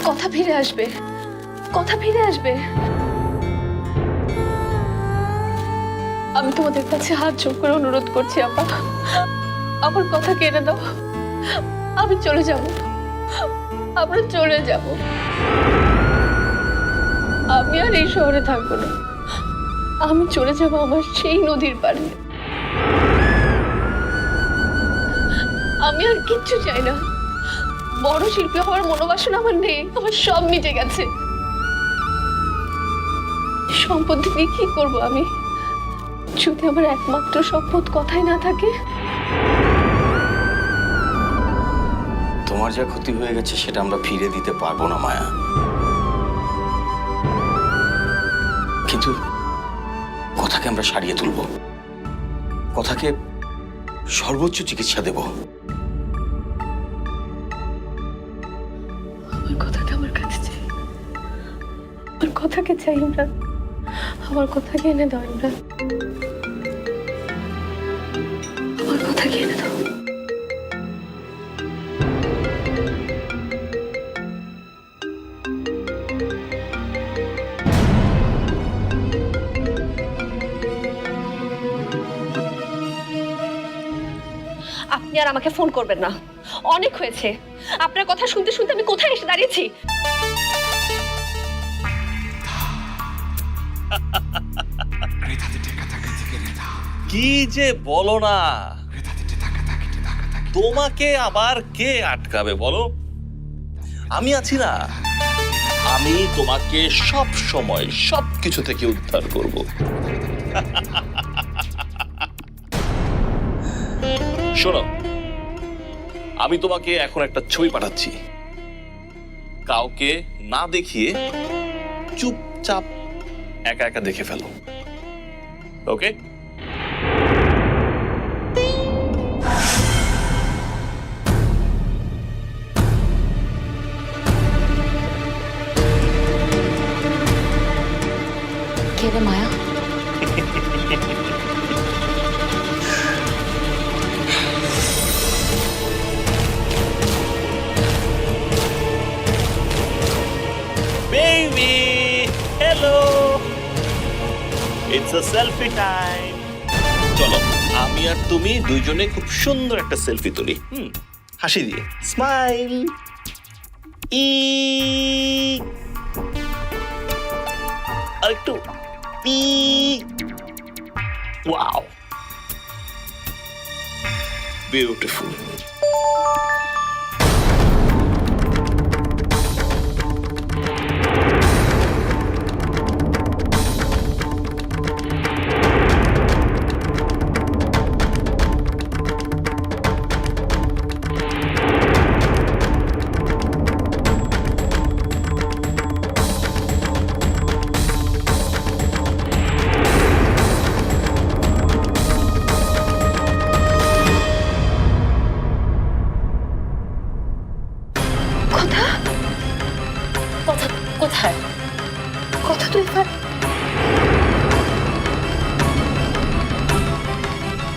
কথা ফিরে আসবে, কথা ফিরে আসবে। আমি তোমাদের কাছে হাত জোড় করে অনুরোধ করছি আপা, আমার কথা কেড়ে দাও। আমি চলে যাব, আমরা চলে যাব। আমি আর এই শহরে থাকবো না, আমি চলে যাব আমার সেই নদীর পাড়ে। আমি আর কিচ্ছু চাই না, বড় শিল্পী হওয়ার মনোবাসনা আমার নেই, আমার সব মিটে গেছে। সম্পত্তি দিয়ে কি করবো আমি, যদি আমার একমাত্র সম্পদ কথাই না থাকে? তোমার যা ক্ষতি হয়ে গেছে সেটা আমরা ফিরে দিতে পারবো না মায়া, কিন্তু কথাকে আমরা সারিয়ে তুলব, কথাকে সর্বোচ্চ চিকিৎসা দেব। আমার কথাটা আমার কাছে চাই, আমার কথাকে চাই ইমরান, আমার কথাকে এনে দাও ইমরান, আমার কথাকে এনে দাও। আপনি আর আমাকে ফোন করবেন না, অনেক হয়েছে। আপনার কথা শুনতে শুনতে আমি কোথায় এসে দাঁড়িয়েছি। কি যে বলো না, তোমাকে আবার কে আটকাবে বলো? আমি আছি না, আমি তোমাকে সব সময় সবকিছু থেকে উদ্ধার করব। শোনো, আমি তোমাকে এখন একটা ছবি পাঠাচ্ছি, কাউকে না দেখিয়ে চুপচাপ একা একা দেখে ফেলো, ওকে? কে রে মায়া? Baby, hello. It's a selfie time. চলো, আমি আর তুমি দুইজনে খুব সুন্দর একটা সেলফি তুলি। হাসি দিয়ে, স্মাইল। আরেকটু। Wow, beautiful. কথা, কথা কোথায়? কথা তো এবার